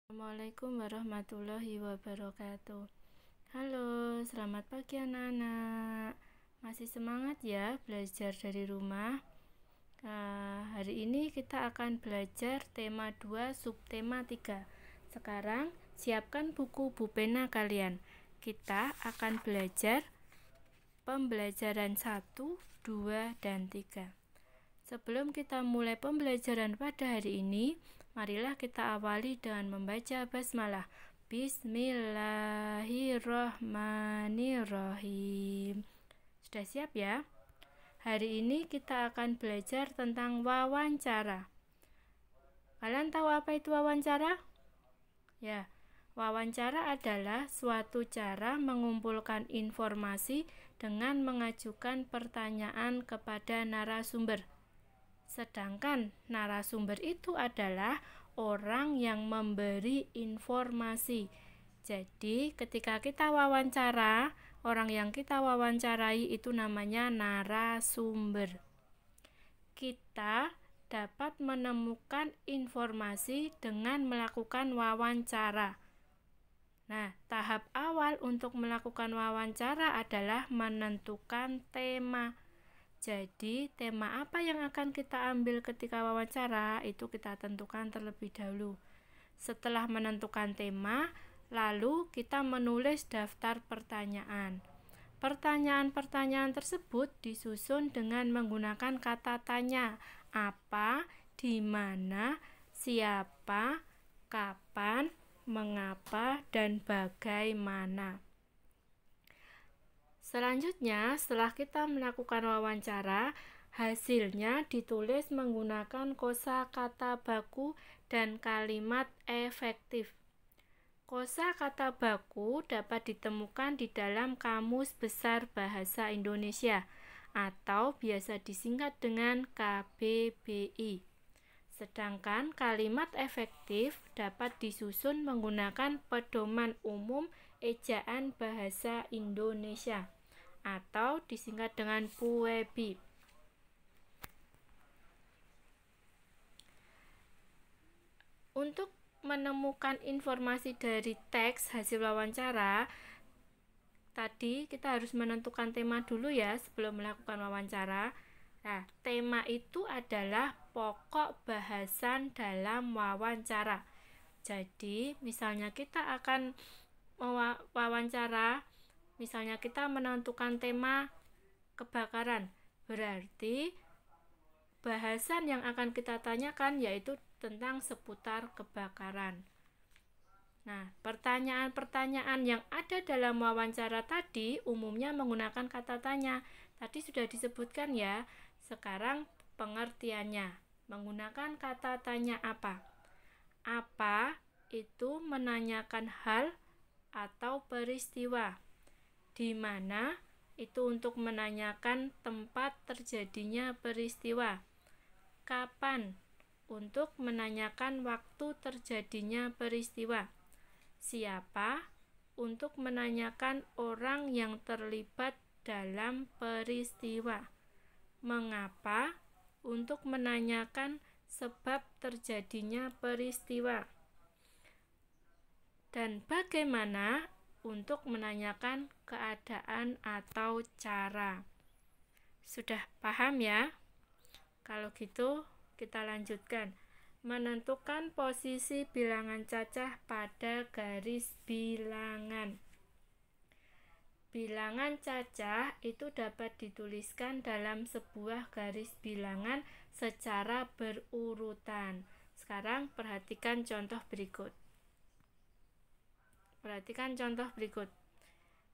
Assalamualaikum warahmatullahi wabarakatuh. Halo, selamat pagi anak-anak. Masih semangat ya belajar dari rumah? Hari ini kita akan belajar tema 2, subtema 3. Sekarang siapkan buku pulpen kalian. Kita akan belajar pembelajaran 1, 2, dan 3. Sebelum kita mulai pembelajaran pada hari ini, marilah kita awali dengan membaca basmalah. Bismillahirrahmanirrahim. Sudah siap ya? Hari ini kita akan belajar tentang wawancara. Kalian tahu apa itu wawancara? Ya, wawancara adalah suatu cara mengumpulkan informasi dengan mengajukan pertanyaan kepada narasumber. Sedangkan narasumber itu adalah orang yang memberi informasi. Jadi ketika kita wawancara, orang yang kita wawancarai itu namanya narasumber. Kita dapat menemukan informasi dengan melakukan wawancara. Nah, tahap awal untuk melakukan wawancara adalah menentukan tema. Jadi, tema apa yang akan kita ambil ketika wawancara itu kita tentukan terlebih dahulu. Setelah menentukan tema, lalu kita menulis daftar pertanyaan. Pertanyaan-pertanyaan tersebut disusun dengan menggunakan kata tanya. Apa, di mana, siapa, kapan, mengapa, dan bagaimana. Selanjutnya, setelah kita melakukan wawancara, hasilnya ditulis menggunakan kosakata baku dan kalimat efektif. Kosakata baku dapat ditemukan di dalam Kamus Besar Bahasa Indonesia atau biasa disingkat dengan KBBI. Sedangkan kalimat efektif dapat disusun menggunakan Pedoman Umum Ejaan Bahasa Indonesia atau disingkat dengan PUEBI. Untuk menemukan informasi dari teks hasil wawancara, tadi kita harus menentukan tema dulu ya sebelum melakukan wawancara. Nah, tema itu adalah pokok bahasan dalam wawancara. Jadi, misalnya kita akan wawancara, misalnya kita menentukan tema kebakaran, berarti bahasan yang akan kita tanyakan yaitu tentang seputar kebakaran. Nah, pertanyaan-pertanyaan yang ada dalam wawancara tadi umumnya menggunakan kata tanya. Tadi sudah disebutkan ya. Sekarang pengertiannya. Menggunakan kata tanya apa? Apa itu menanyakan hal atau peristiwa. Di mana itu untuk menanyakan tempat terjadinya peristiwa. Kapan untuk menanyakan waktu terjadinya peristiwa. Siapa untuk menanyakan orang yang terlibat dalam peristiwa. Mengapa untuk menanyakan sebab terjadinya peristiwa. Dan bagaimana untuk menanyakan keadaan atau cara. Sudah paham ya? Kalau gitu kita lanjutkan. Menentukan posisi bilangan cacah pada garis bilangan. Bilangan cacah itu dapat dituliskan dalam sebuah garis bilangan secara berurutan. Sekarang perhatikan contoh berikut.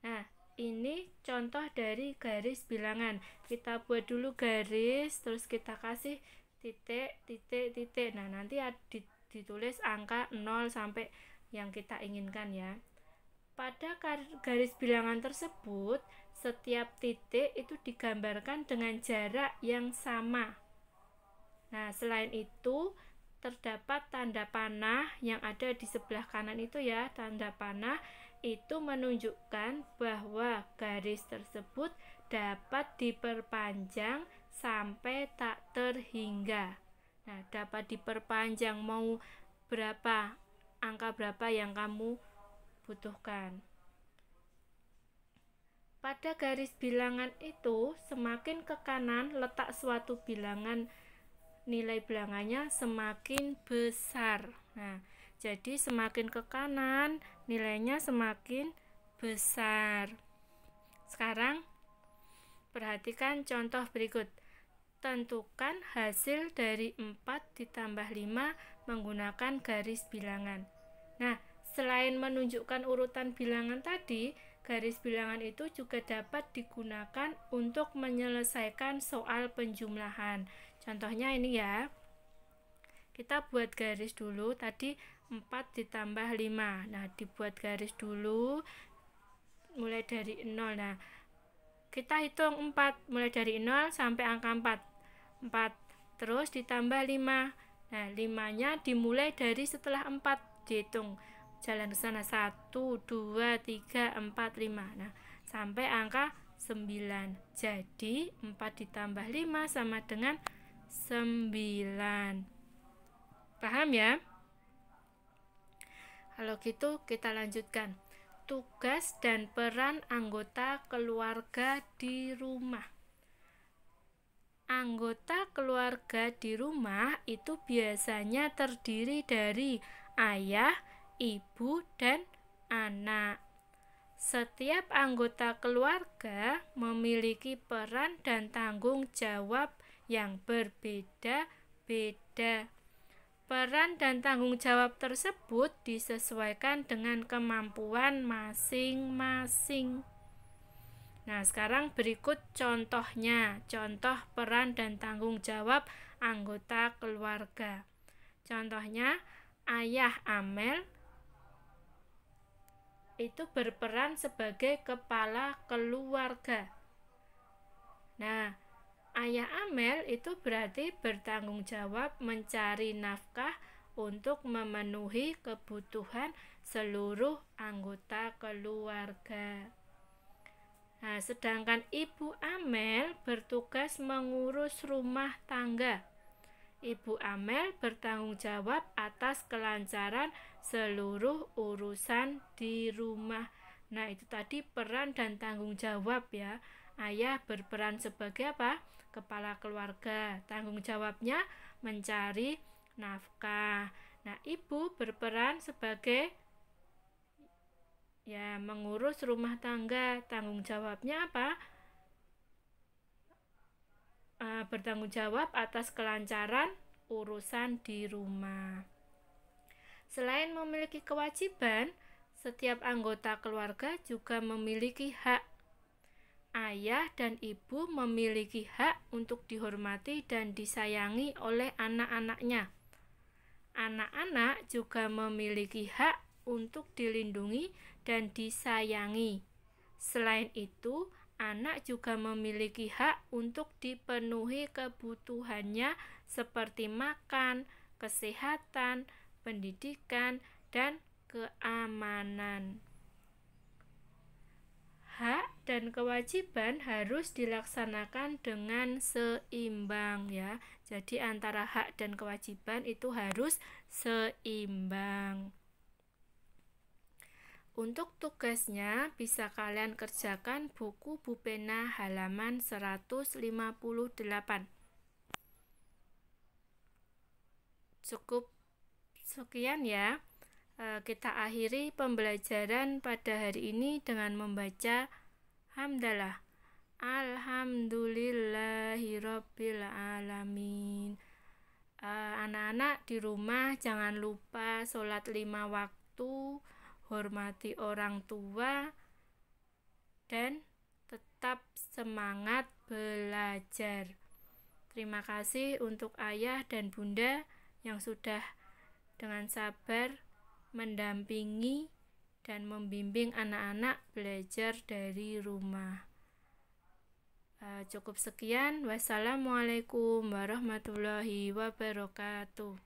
Nah, ini contoh dari garis bilangan. Kita buat dulu garis, terus kita kasih titik, titik, titik. Nah, nanti ditulis angka 0 sampai yang kita inginkan ya. Pada garis bilangan tersebut, setiap titik itu digambarkan dengan jarak yang sama. Nah, selain itu, terdapat tanda panah yang ada di sebelah kanan itu ya. Tanda panah itu menunjukkan bahwa garis tersebut dapat diperpanjang sampai tak terhingga. Nah, dapat diperpanjang mau berapa angka berapa yang kamu butuhkan. Pada garis bilangan itu, semakin ke kanan letak suatu bilangan, nilai bilangannya semakin besar. Nah, jadi semakin ke kanan nilainya semakin besar. Sekarang perhatikan contoh berikut. Tentukan hasil dari 4 ditambah 5 menggunakan garis bilangan. Nah, selain menunjukkan urutan bilangan tadi, garis bilangan itu juga dapat digunakan untuk menyelesaikan soal penjumlahan. Contohnya ini ya. Kita buat garis dulu, tadi 4 ditambah 5. Nah, dibuat garis dulu mulai dari 0. Nah, kita hitung 4 mulai dari 0 sampai angka 4 terus ditambah 5. Nah, 5-nya dimulai dari setelah 4, dihitung jalan ke sana 1 2 3 4 5. Nah, sampai angka 9. Jadi 4 ditambah 5 sama dengan 9. Paham ya? Kalau gitu kita lanjutkan. Tugas dan peran anggota keluarga di rumah. Anggota keluarga di rumah itu biasanya terdiri dari ayah, ibu, dan anak. Setiap anggota keluarga memiliki peran dan tanggung jawab yang berbeda-beda. Peran dan tanggung jawab tersebut disesuaikan dengan kemampuan masing-masing. Nah, sekarang berikut contohnya, contoh peran dan tanggung jawab anggota keluarga. Contohnya, ayah Amel itu berperan sebagai kepala keluarga. Nah, ayah Amel itu berarti bertanggung jawab mencari nafkah untuk memenuhi kebutuhan seluruh anggota keluarga. Nah, sedangkan Ibu Amel bertugas mengurus rumah tangga. Ibu Amel bertanggung jawab atas kelancaran seluruh urusan di rumah. Nah, itu tadi peran dan tanggung jawab ya. Ayah berperan sebagai apa? Kepala keluarga. Tanggung jawabnya mencari nafkah. Nah, ibu berperan sebagai mengurus rumah tangga. Tanggung jawabnya apa? Bertanggung jawab atas kelancaran urusan di rumah. Selain memiliki kewajiban, setiap anggota keluarga juga memiliki hak. Ayah dan ibu memiliki hak untuk dihormati dan disayangi oleh anak-anaknya. Anak-anak juga memiliki hak untuk dilindungi dan disayangi. Selain itu, anak juga memiliki hak untuk dipenuhi kebutuhannya seperti makan, kesehatan, pendidikan, dan keamanan. Hak dan kewajiban harus dilaksanakan dengan seimbang ya. Jadi antara hak dan kewajiban itu harus seimbang. Untuk tugasnya bisa kalian kerjakan buku Bu Pena halaman 158. Cukup sekian ya. Kita akhiri pembelajaran pada hari ini dengan membaca hamdalah. Alhamdulillahirabbil alamin. Anak-anak di rumah jangan lupa sholat 5 waktu, hormati orang tua, dan tetap semangat belajar. Terima kasih untuk ayah dan bunda yang sudah dengan sabar mendampingi dan membimbing anak-anak belajar dari rumah. Cukup sekian. Wassalamualaikum warahmatullahi wabarakatuh.